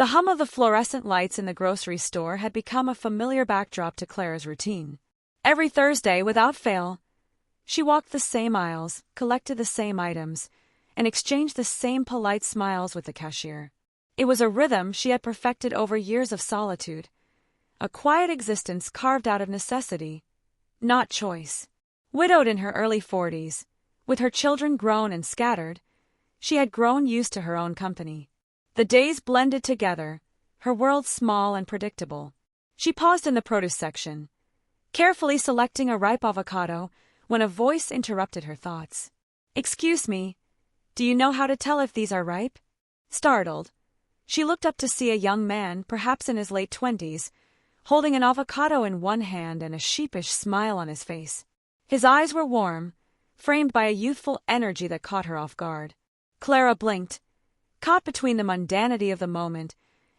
The hum of the fluorescent lights in the grocery store had become a familiar backdrop to Clara's routine. Every Thursday, without fail, she walked the same aisles, collected the same items, and exchanged the same polite smiles with the cashier. It was a rhythm she had perfected over years of solitude, a quiet existence carved out of necessity, not choice. Widowed in her early 40s, with her children grown and scattered, she had grown used to her own company. The days blended together, her world small and predictable. She paused in the produce section, carefully selecting a ripe avocado, when a voice interrupted her thoughts. "Excuse me, do you know how to tell if these are ripe?" Startled, she looked up to see a young man, perhaps in his late 20s, holding an avocado in one hand and a sheepish smile on his face. His eyes were warm, framed by a youthful energy that caught her off guard. Clara blinked, caught between the mundanity of the moment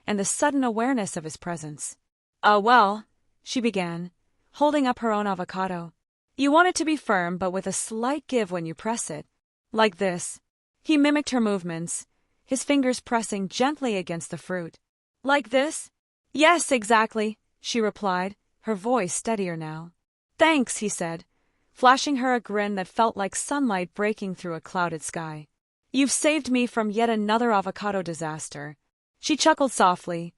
and the sudden awareness of his presence. Well," she began, holding up her own avocado. "You want it to be firm but with a slight give when you press it. Like this." He mimicked her movements, his fingers pressing gently against the fruit. "Like this?" "Yes, exactly," she replied, her voice steadier now. "Thanks," he said, flashing her a grin that felt like sunlight breaking through a clouded sky. "You've saved me from yet another avocado disaster." She chuckled softly,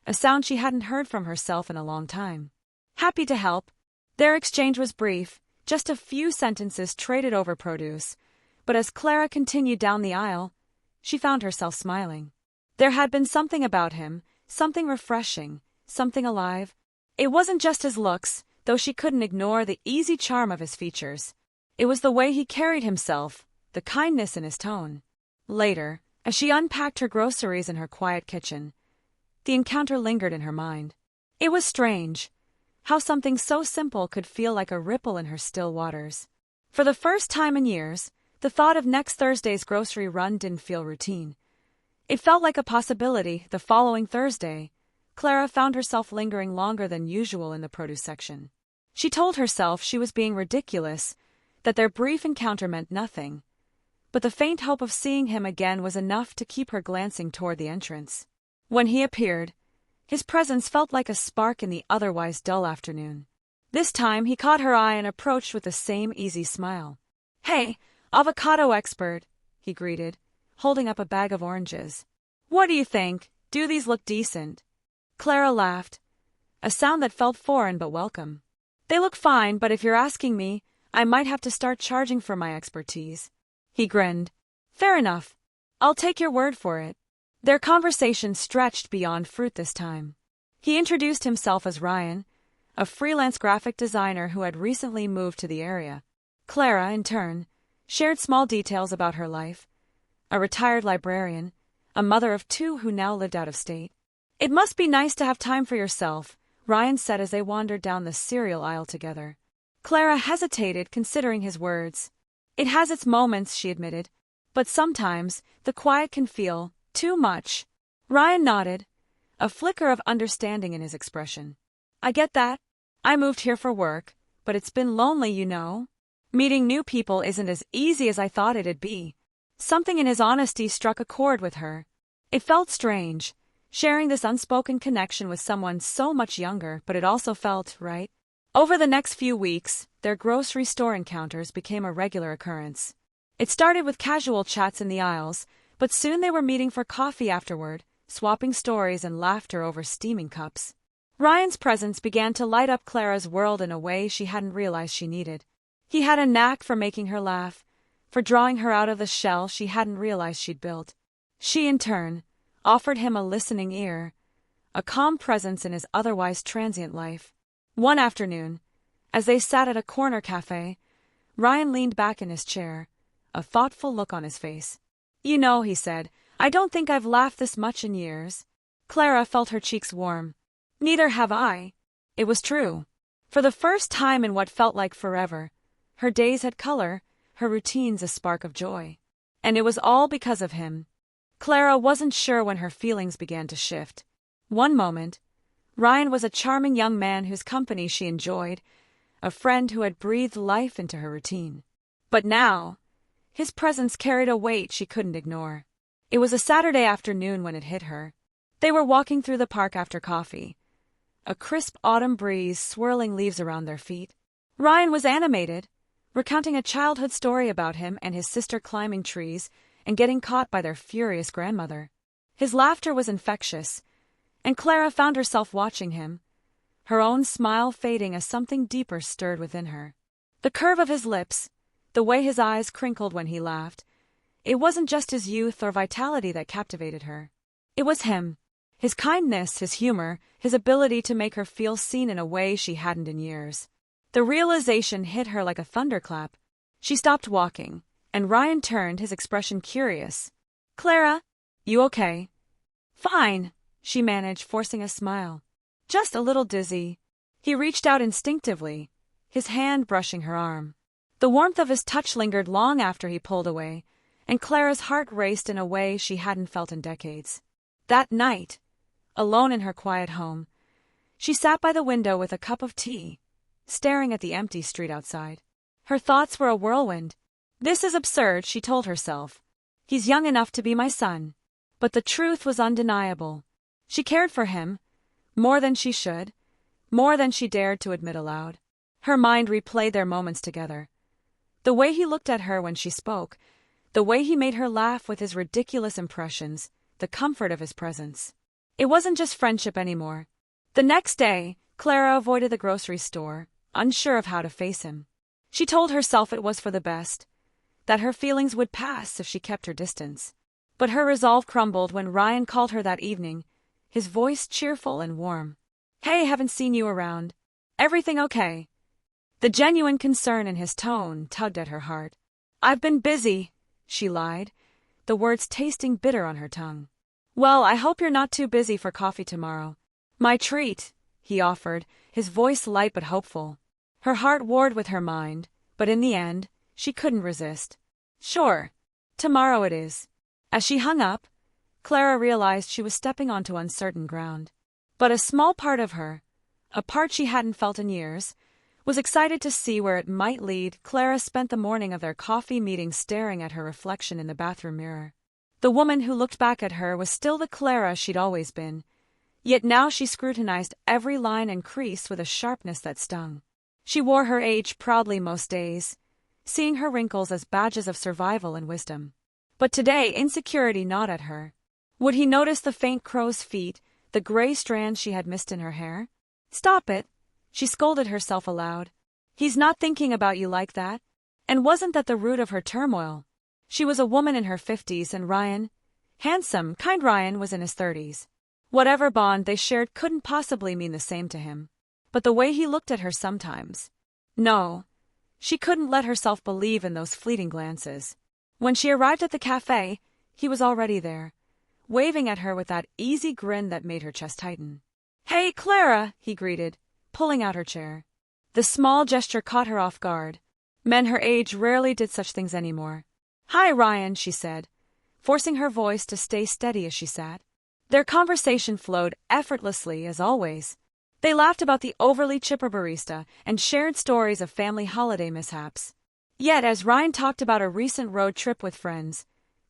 a sound she hadn't heard from herself in a long time. "Happy to help." Their exchange was brief, just a few sentences traded over produce, but as Clara continued down the aisle, she found herself smiling. There had been something about him, something refreshing, something alive. It wasn't just his looks, though she couldn't ignore the easy charm of his features. It was the way he carried himself, the kindness in his tone. Later, as she unpacked her groceries in her quiet kitchen, the encounter lingered in her mind. It was strange how something so simple could feel like a ripple in her still waters. For the first time in years, the thought of next Thursday's grocery run didn't feel routine. It felt like a possibility. The following Thursday, Clara found herself lingering longer than usual in the produce section. She told herself she was being ridiculous, that their brief encounter meant nothing, but the faint hope of seeing him again was enough to keep her glancing toward the entrance. When he appeared, his presence felt like a spark in the otherwise dull afternoon. This time he caught her eye and approached with the same easy smile. "Hey, avocado expert," he greeted, holding up a bag of oranges. "What do you think? Do these look decent?" Clara laughed, a sound that felt foreign but welcome. "They look fine, but if you're asking me, I might have to start charging for my expertise." He grinned. "Fair enough. I'll take your word for it." Their conversation stretched beyond fruit this time. He introduced himself as Ryan, a freelance graphic designer who had recently moved to the area. Clara, in turn, shared small details about her life: a retired librarian, a mother of two who now lived out of state. "It must be nice to have time for yourself," Ryan said as they wandered down the cereal aisle together. Clara hesitated, considering his words. "It has its moments," she admitted, "but sometimes the quiet can feel too much." Ryan nodded, a flicker of understanding in his expression. "I get that. I moved here for work, but it's been lonely, you know. Meeting new people isn't as easy as I thought it'd be." Something in his honesty struck a chord with her. It felt strange, sharing this unspoken connection with someone so much younger, but it also felt right. Over the next few weeks, their grocery store encounters became a regular occurrence. It started with casual chats in the aisles, but soon they were meeting for coffee afterward, swapping stories and laughter over steaming cups. Ryan's presence began to light up Clara's world in a way she hadn't realized she needed. He had a knack for making her laugh, for drawing her out of the shell she hadn't realized she'd built. She, in turn, offered him a listening ear, a calm presence in his otherwise transient life. One afternoon, as they sat at a corner cafe, Ryan leaned back in his chair, a thoughtful look on his face. "You know," he said, "I don't think I've laughed this much in years." Clara felt her cheeks warm. "Neither have I." It was true. For the first time in what felt like forever, her days had color, her routines a spark of joy. And it was all because of him. Clara wasn't sure when her feelings began to shift. One moment, Ryan was a charming young man whose company she enjoyed, a friend who had breathed life into her routine. But now, his presence carried a weight she couldn't ignore. It was a Saturday afternoon when it hit her. They were walking through the park after coffee, a crisp autumn breeze swirling leaves around their feet. Ryan was animated, recounting a childhood story about him and his sister climbing trees and getting caught by their furious grandmother. His laughter was infectious, and Clara found herself watching him, her own smile fading as something deeper stirred within her. The curve of his lips, the way his eyes crinkled when he laughed, it wasn't just his youth or vitality that captivated her. It was him, his kindness, his humor, his ability to make her feel seen in a way she hadn't in years. The realization hit her like a thunderclap. She stopped walking, and Ryan turned, his expression curious. "Clara, you okay?" "Fine," she managed, forcing a smile. "Just a little dizzy." He reached out instinctively, his hand brushing her arm. The warmth of his touch lingered long after he pulled away, and Clara's heart raced in a way she hadn't felt in decades. That night, alone in her quiet home, she sat by the window with a cup of tea, staring at the empty street outside. Her thoughts were a whirlwind. "This is absurd," she told herself. "He's young enough to be my son." But the truth was undeniable. She cared for him, more than she should, more than she dared to admit aloud. Her mind replayed their moments together. The way he looked at her when she spoke, the way he made her laugh with his ridiculous impressions, the comfort of his presence. It wasn't just friendship anymore. The next day, Clara avoided the grocery store, unsure of how to face him. She told herself it was for the best, that her feelings would pass if she kept her distance. But her resolve crumbled when Ryan called her that evening, his voice cheerful and warm. "Hey, haven't seen you around. Everything okay?" The genuine concern in his tone tugged at her heart. "I've been busy," she lied, the words tasting bitter on her tongue. "Well, I hope you're not too busy for coffee tomorrow." "My treat," he offered, his voice light but hopeful. Her heart warred with her mind, but in the end, she couldn't resist. "Sure. Tomorrow it is." As she hung up, Clara realized she was stepping onto uncertain ground. But a small part of her, a part she hadn't felt in years, was excited to see where it might lead. Clara spent the morning of their coffee meeting staring at her reflection in the bathroom mirror. The woman who looked back at her was still the Clara she'd always been, yet now she scrutinized every line and crease with a sharpness that stung. She wore her age proudly most days, seeing her wrinkles as badges of survival and wisdom. But today insecurity gnawed at her. Would he notice the faint crow's feet, the gray strands she had missed in her hair? "Stop it," she scolded herself aloud. "He's not thinking about you like that." And wasn't that the root of her turmoil? She was a woman in her 50s and Ryan, handsome, kind Ryan, was in his 30s. Whatever bond they shared couldn't possibly mean the same to him. But the way he looked at her sometimes. No, she couldn't let herself believe in those fleeting glances. When she arrived at the cafe, he was already there, waving at her with that easy grin that made her chest tighten. "Hey, Clara," he greeted, pulling out her chair. The small gesture caught her off guard. Men her age rarely did such things anymore. "Hi, Ryan," she said, forcing her voice to stay steady as she sat. Their conversation flowed effortlessly as always. They laughed about the overly chipper barista and shared stories of family holiday mishaps. Yet as Ryan talked about a recent road trip with friends,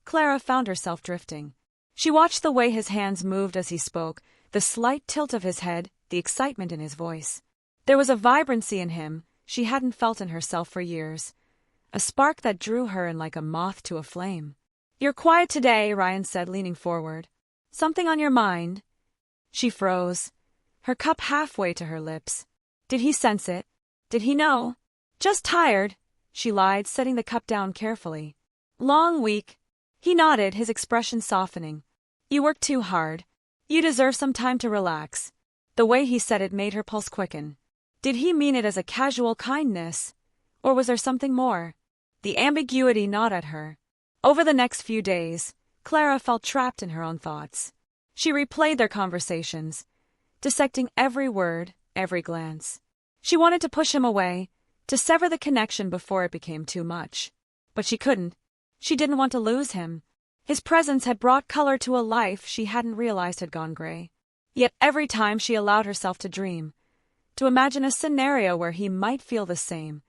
Clara found herself drifting. She watched the way his hands moved as he spoke, the slight tilt of his head, the excitement in his voice. There was a vibrancy in him she hadn't felt in herself for years, a spark that drew her in like a moth to a flame. "You're quiet today," Ryan said, leaning forward. "Something on your mind?" She froze, her cup halfway to her lips. Did he sense it? Did he know? "Just tired," she lied, setting the cup down carefully. "Long week." He nodded, his expression softening. "You work too hard. You deserve some time to relax." The way he said it made her pulse quicken. Did he mean it as a casual kindness? Or was there something more? The ambiguity gnawed at her. Over the next few days, Clara felt trapped in her own thoughts. She replayed their conversations, dissecting every word, every glance. She wanted to push him away, to sever the connection before it became too much. But she couldn't. She didn't want to lose him. His presence had brought color to a life she hadn't realized had gone gray. Yet every time she allowed herself to dream, to imagine a scenario where he might feel the same,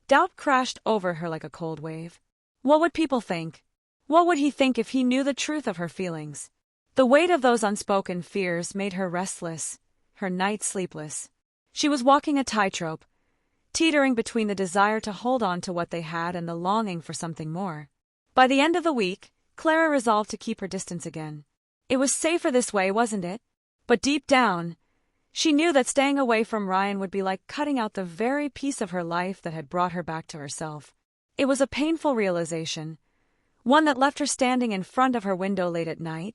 doubt crashed over her like a cold wave. What would people think? What would he think if he knew the truth of her feelings? The weight of those unspoken fears made her restless, her nights sleepless. She was walking a tightrope, teetering between the desire to hold on to what they had and the longing for something more. By the end of the week, Clara resolved to keep her distance again. It was safer this way, wasn't it? But deep down, she knew that staying away from Ryan would be like cutting out the very piece of her life that had brought her back to herself. It was a painful realization, one that left her standing in front of her window late at night,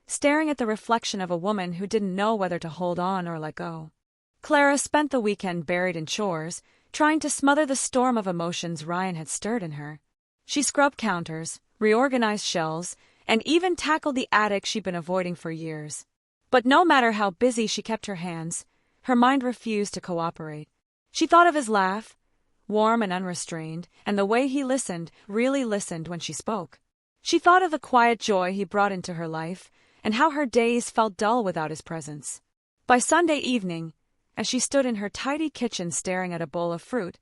staring at the reflection of a woman who didn't know whether to hold on or let go. Clara spent the weekend buried in chores, trying to smother the storm of emotions Ryan had stirred in her. She scrubbed counters, reorganized shelves, and even tackled the attic she'd been avoiding for years. But no matter how busy she kept her hands, her mind refused to cooperate. She thought of his laugh, warm and unrestrained, and the way he listened, really listened when she spoke. She thought of the quiet joy he brought into her life, and how her days felt dull without his presence. By Sunday evening, as she stood in her tidy kitchen staring at a bowl of fruit,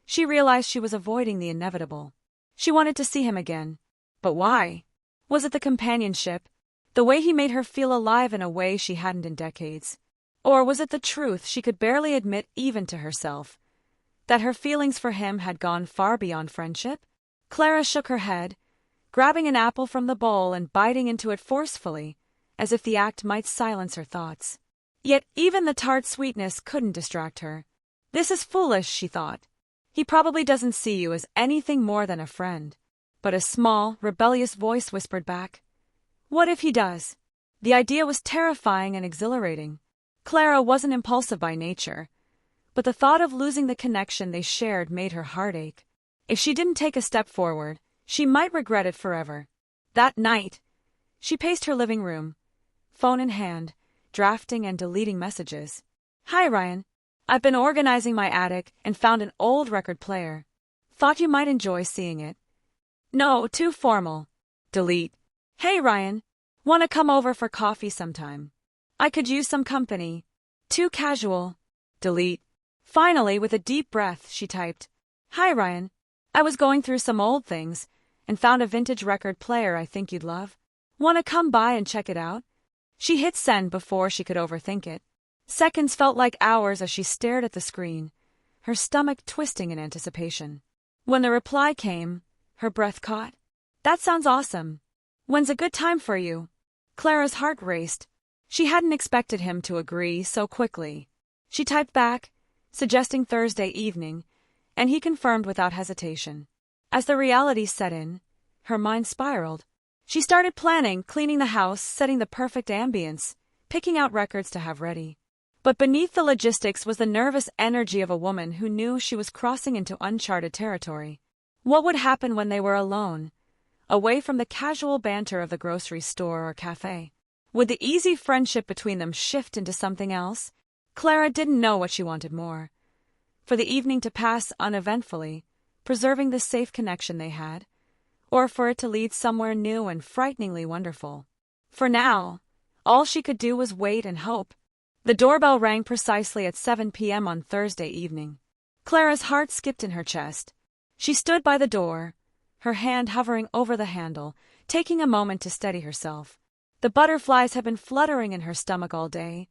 she realized she was avoiding the inevitable. She wanted to see him again. But why? Was it the companionship, the way he made her feel alive in a way she hadn't in decades? Or was it the truth she could barely admit even to herself, that her feelings for him had gone far beyond friendship? Clara shook her head, grabbing an apple from the bowl and biting into it forcefully, as if the act might silence her thoughts. Yet even the tart sweetness couldn't distract her. This is foolish, she thought. He probably doesn't see you as anything more than a friend. But a small, rebellious voice whispered back, "What if he does?" The idea was terrifying and exhilarating. Clara wasn't impulsive by nature, but the thought of losing the connection they shared made her heart ache. If she didn't take a step forward, she might regret it forever. That night, she paced her living room, phone in hand, drafting and deleting messages. "Hi, Ryan. I've been organizing my attic and found an old record player. Thought you might enjoy seeing it. No, too formal. Delete. Hey, Ryan. Wanna come over for coffee sometime? I could use some company. Too casual. Delete." Finally, with a deep breath, she typed, "Hi, Ryan. I was going through some old things and found a vintage record player I think you'd love. Wanna come by and check it out?" She hit send before she could overthink it. Seconds felt like hours as she stared at the screen, her stomach twisting in anticipation. When the reply came, her breath caught. "That sounds awesome. When's a good time for you?" Clara's heart raced. She hadn't expected him to agree so quickly. She typed back, suggesting Thursday evening, and he confirmed without hesitation. As the reality set in, her mind spiraled. She started planning, cleaning the house, setting the perfect ambience, picking out records to have ready. But beneath the logistics was the nervous energy of a woman who knew she was crossing into uncharted territory. What would happen when they were alone, away from the casual banter of the grocery store or cafe? Would the easy friendship between them shift into something else? Clara didn't know what she wanted more. For the evening to pass uneventfully, preserving the safe connection they had, or for it to lead somewhere new and frighteningly wonderful. For now, all she could do was wait and hope. The doorbell rang precisely at 7 p.m. on Thursday evening. Clara's heart skipped in her chest. She stood by the door, her hand hovering over the handle, taking a moment to steady herself. The butterflies had been fluttering in her stomach all day,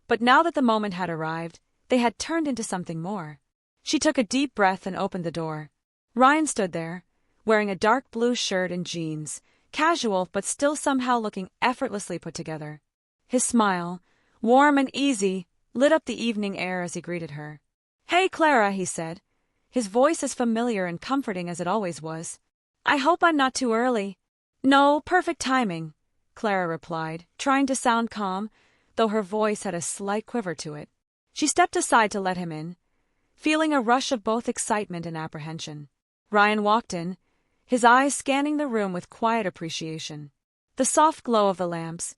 but now that the moment had arrived, they had turned into something more. She took a deep breath and opened the door. Ryan stood there, wearing a dark blue shirt and jeans, casual but still somehow looking effortlessly put together. His smile, warm and easy, lit up the evening air as he greeted her. "Hey, Clara," he said, his voice as familiar and comforting as it always was. "I hope I'm not too early." "No, perfect timing," Clara replied, trying to sound calm, though her voice had a slight quiver to it. She stepped aside to let him in, feeling a rush of both excitement and apprehension. Ryan walked in, his eyes scanning the room with quiet appreciation. The soft glow of the lamps,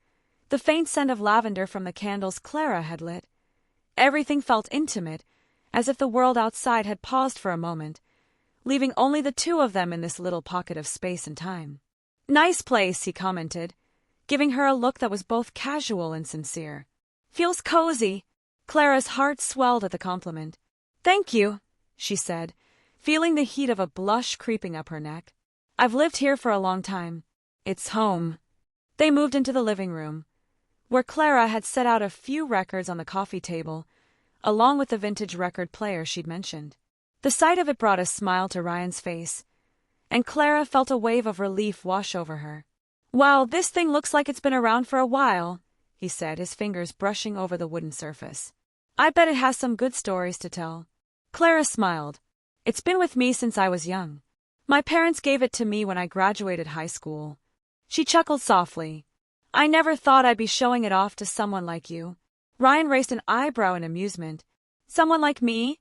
the faint scent of lavender from the candles Clara had lit. Everything felt intimate, as if the world outside had paused for a moment, leaving only the two of them in this little pocket of space and time. "Nice place," he commented, giving her a look that was both casual and sincere. "Feels cozy." Clara's heart swelled at the compliment. "Thank you," she said, feeling the heat of a blush creeping up her neck. "I've lived here for a long time. It's home." They moved into the living room, where Clara had set out a few records on the coffee table, along with the vintage record player she'd mentioned. The sight of it brought a smile to Ryan's face, and Clara felt a wave of relief wash over her. "Wow, this thing looks like it's been around for a while," he said, his fingers brushing over the wooden surface. "I bet it has some good stories to tell." Clara smiled. "It's been with me since I was young. My parents gave it to me when I graduated high school." She chuckled softly. "I never thought I'd be showing it off to someone like you." Ryan raised an eyebrow in amusement. "Someone like me?"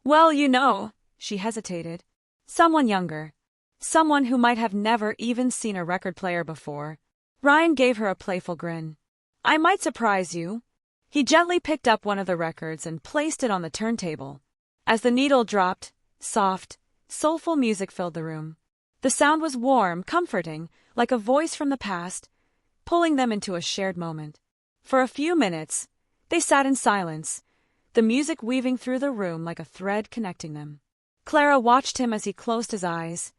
"Well, you know," she hesitated. "Someone younger. Someone who might have never even seen a record player before." Ryan gave her a playful grin. "I might surprise you." He gently picked up one of the records and placed it on the turntable. As the needle dropped, soft, soulful music filled the room. The sound was warm, comforting, like a voice from the past, pulling them into a shared moment. For a few minutes, they sat in silence, the music weaving through the room like a thread connecting them. Clara watched him as he closed his eyes,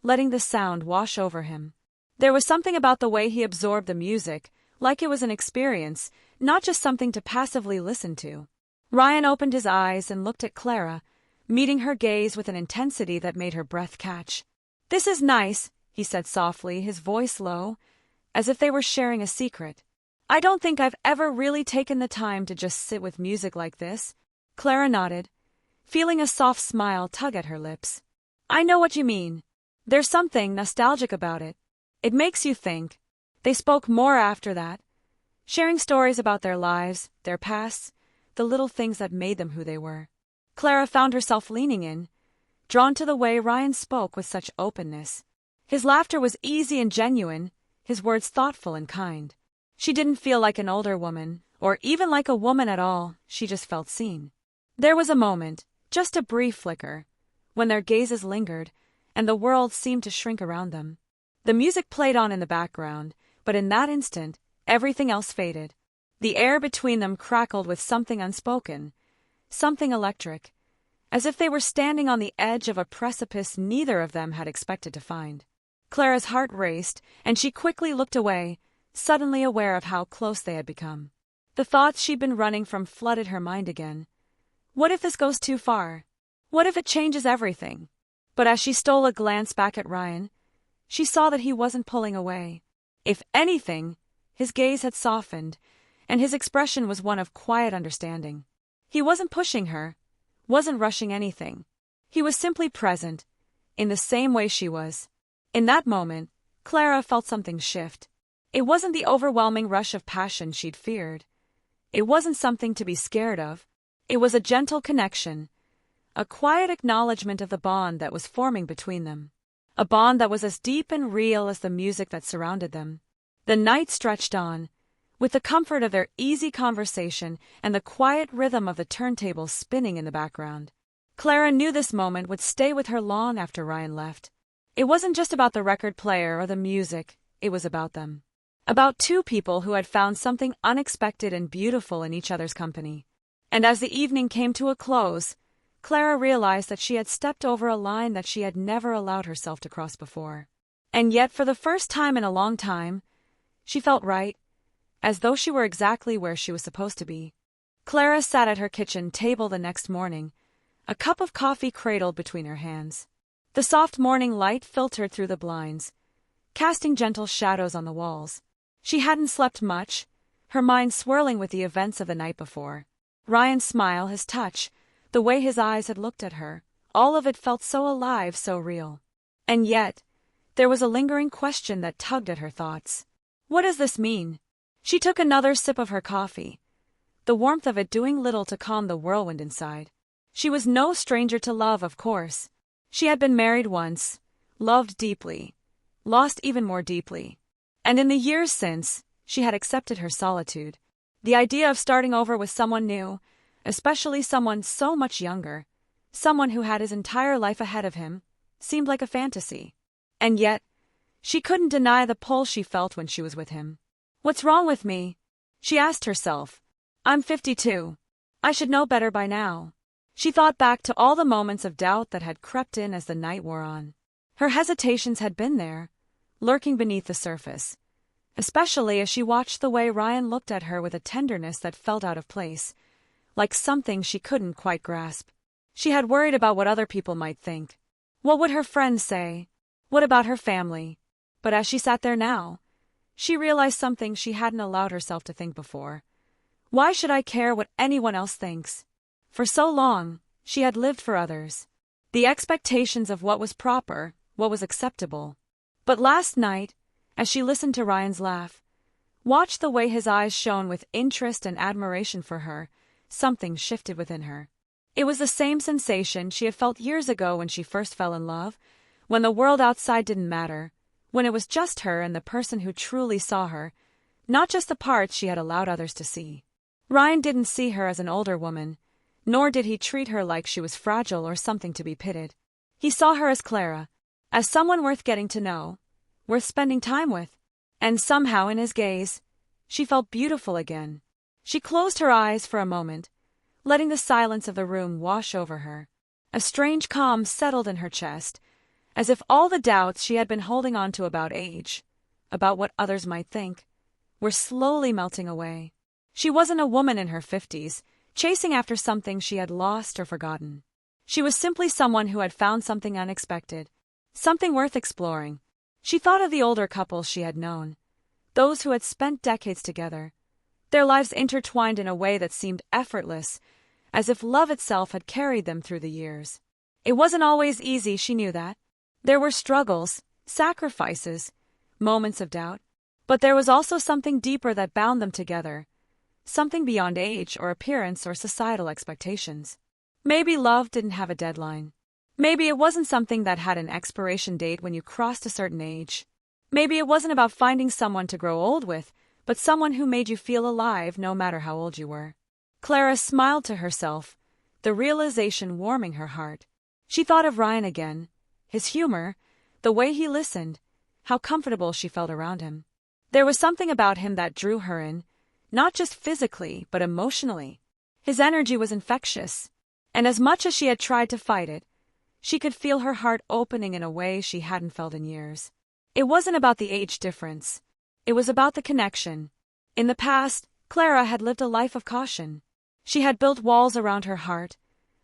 letting the sound wash over him. There was something about the way he absorbed the music, like it was an experience, not just something to passively listen to. Ryan opened his eyes and looked at Clara, meeting her gaze with an intensity that made her breath catch. "This is nice," he said softly, his voice low, as if they were sharing a secret. "I don't think I've ever really taken the time to just sit with music like this." Clara nodded, feeling a soft smile tug at her lips. "I know what you mean. There's something nostalgic about it. It makes you think." They spoke more after that, sharing stories about their lives, their pasts, the little things that made them who they were. Clara found herself leaning in, drawn to the way Ryan spoke with such openness. His laughter was easy and genuine, his words thoughtful and kind. She didn't feel like an older woman, or even like a woman at all, she just felt seen. There was a moment, just a brief flicker, when their gazes lingered, and the world seemed to shrink around them. The music played on in the background, but in that instant, everything else faded. The air between them crackled with something unspoken, something electric, as if they were standing on the edge of a precipice neither of them had expected to find. Clara's heart raced, and she quickly looked away, suddenly aware of how close they had become. The thoughts she'd been running from flooded her mind again. What if this goes too far? What if it changes everything? But as she stole a glance back at Ryan, she saw that he wasn't pulling away. If anything, his gaze had softened, and his expression was one of quiet understanding. He wasn't pushing her, wasn't rushing anything. He was simply present, in the same way she was. In that moment, Clara felt something shift. It wasn't the overwhelming rush of passion she'd feared. It wasn't something to be scared of. It was a gentle connection, a quiet acknowledgement of the bond that was forming between them. A bond that was as deep and real as the music that surrounded them. The night stretched on, with the comfort of their easy conversation and the quiet rhythm of the turntable spinning in the background. Clara knew this moment would stay with her long after Ryan left. It wasn't just about the record player or the music, it was about them. About two people who had found something unexpected and beautiful in each other's company. And as the evening came to a close, Clara realized that she had stepped over a line that she had never allowed herself to cross before. And yet, for the first time in a long time, she felt right, as though she were exactly where she was supposed to be. Clara sat at her kitchen table the next morning, a cup of coffee cradled between her hands. The soft morning light filtered through the blinds, casting gentle shadows on the walls. She hadn't slept much, her mind swirling with the events of the night before. Ryan's smile, his touch, the way his eyes had looked at her, all of it felt so alive, so real. And yet, there was a lingering question that tugged at her thoughts. What does this mean? She took another sip of her coffee, the warmth of it doing little to calm the whirlwind inside. She was no stranger to love, of course. She had been married once, loved deeply, lost even more deeply. And in the years since, she had accepted her solitude. The idea of starting over with someone new, especially someone so much younger, someone who had his entire life ahead of him, seemed like a fantasy. And yet, she couldn't deny the pull she felt when she was with him. What's wrong with me? She asked herself. I'm 52. I should know better by now. She thought back to all the moments of doubt that had crept in as the night wore on. Her hesitations had been there, lurking beneath the surface, especially as she watched the way Ryan looked at her with a tenderness that felt out of place, like something she couldn't quite grasp. She had worried about what other people might think. What would her friends say? What about her family? But as she sat there now, she realized something she hadn't allowed herself to think before. Why should I care what anyone else thinks? For so long, she had lived for others. The expectations of what was proper, what was acceptable. But last night, as she listened to Ryan's laugh, watched the way his eyes shone with interest and admiration for her, something shifted within her. It was the same sensation she had felt years ago when she first fell in love, when the world outside didn't matter, when it was just her and the person who truly saw her, not just the parts she had allowed others to see. Ryan didn't see her as an older woman, nor did he treat her like she was fragile or something to be pitied. He saw her as Clara, as someone worth getting to know, worth spending time with. And somehow in his gaze, she felt beautiful again. She closed her eyes for a moment, letting the silence of the room wash over her. A strange calm settled in her chest, as if all the doubts she had been holding on to about age, about what others might think, were slowly melting away. She wasn't a woman in her 50s, chasing after something she had lost or forgotten. She was simply someone who had found something unexpected, something worth exploring. She thought of the older couples she had known, those who had spent decades together, their lives intertwined in a way that seemed effortless, as if love itself had carried them through the years. It wasn't always easy, she knew that. There were struggles, sacrifices, moments of doubt, but there was also something deeper that bound them together, something beyond age or appearance or societal expectations. Maybe love didn't have a deadline. Maybe it wasn't something that had an expiration date when you crossed a certain age. Maybe it wasn't about finding someone to grow old with, but someone who made you feel alive no matter how old you were. Clara smiled to herself, the realization warming her heart. She thought of Ryan again, his humor, the way he listened, how comfortable she felt around him. There was something about him that drew her in, not just physically, but emotionally. His energy was infectious, and as much as she had tried to fight it, she could feel her heart opening in a way she hadn't felt in years. It wasn't about the age difference. It was about the connection. In the past, Clara had lived a life of caution. She had built walls around her heart,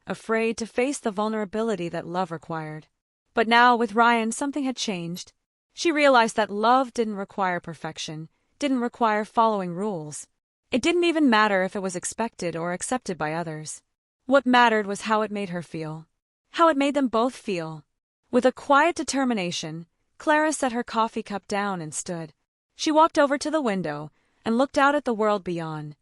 afraid to face the vulnerability that love required. But now, with Ryan, something had changed. She realized that love didn't require perfection, didn't require following rules. It didn't even matter if it was expected or accepted by others. What mattered was how it made her feel, how it made them both feel. With a quiet determination, Clara set her coffee cup down and stood. She walked over to the window and looked out at the world beyond,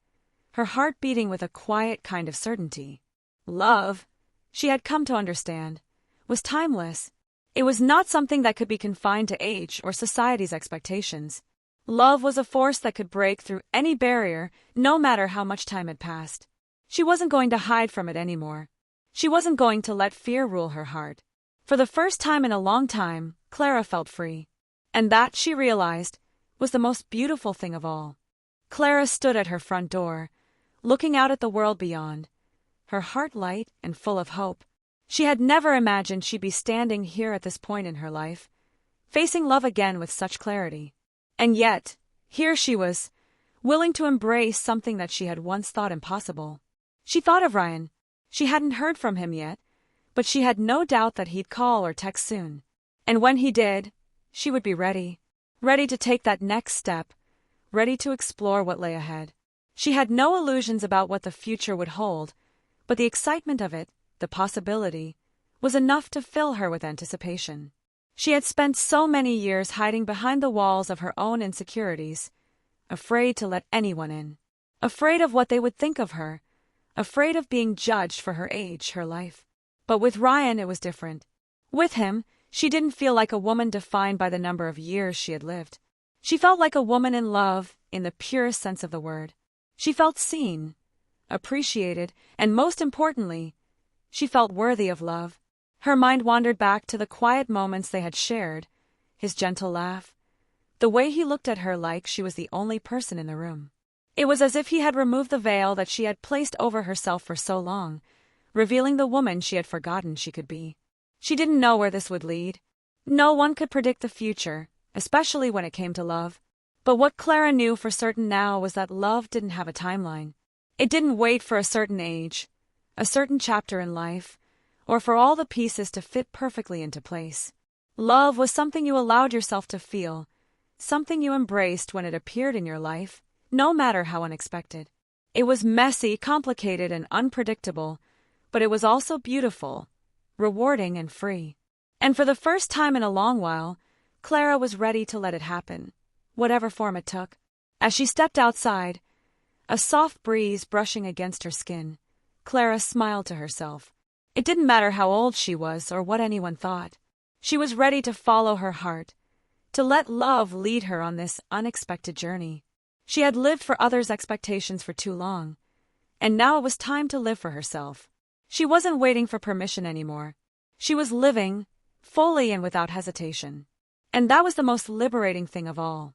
her heart beating with a quiet kind of certainty. Love, she had come to understand, was timeless. It was not something that could be confined to age or society's expectations. Love was a force that could break through any barrier, no matter how much time had passed. She wasn't going to hide from it anymore. She wasn't going to let fear rule her heart. For the first time in a long time, Clara felt free. And that, she realized, was the most beautiful thing of all. Clara stood at her front door, looking out at the world beyond, her heart light and full of hope. She had never imagined she'd be standing here at this point in her life, facing love again with such clarity. And yet, here she was, willing to embrace something that she had once thought impossible. She thought of Ryan. She hadn't heard from him yet, but she had no doubt that he'd call or text soon. And when he did, she would be ready to take that next step, ready to explore what lay ahead. She had no illusions about what the future would hold, but the excitement of it, the possibility, was enough to fill her with anticipation. She had spent so many years hiding behind the walls of her own insecurities, afraid to let anyone in, afraid of what they would think of her, afraid of being judged for her age, her life. But with Ryan it was different. With him, she didn't feel like a woman defined by the number of years she had lived. She felt like a woman in love, in the purest sense of the word. She felt seen, appreciated, and most importantly, she felt worthy of love. Her mind wandered back to the quiet moments they had shared, his gentle laugh, the way he looked at her like she was the only person in the room. It was as if he had removed the veil that she had placed over herself for so long, revealing the woman she had forgotten she could be. She didn't know where this would lead. No one could predict the future, especially when it came to love. But what Clara knew for certain now was that love didn't have a timeline. It didn't wait for a certain age, a certain chapter in life, or for all the pieces to fit perfectly into place. Love was something you allowed yourself to feel, something you embraced when it appeared in your life, no matter how unexpected. It was messy, complicated, and unpredictable, but it was also beautiful, rewarding, and free. And for the first time in a long while, Clara was ready to let it happen, whatever form it took. As she stepped outside, a soft breeze brushing against her skin, Clara smiled to herself. It didn't matter how old she was or what anyone thought. She was ready to follow her heart, to let love lead her on this unexpected journey. She had lived for others' expectations for too long, and now it was time to live for herself. She wasn't waiting for permission anymore. She was living, fully and without hesitation. And that was the most liberating thing of all.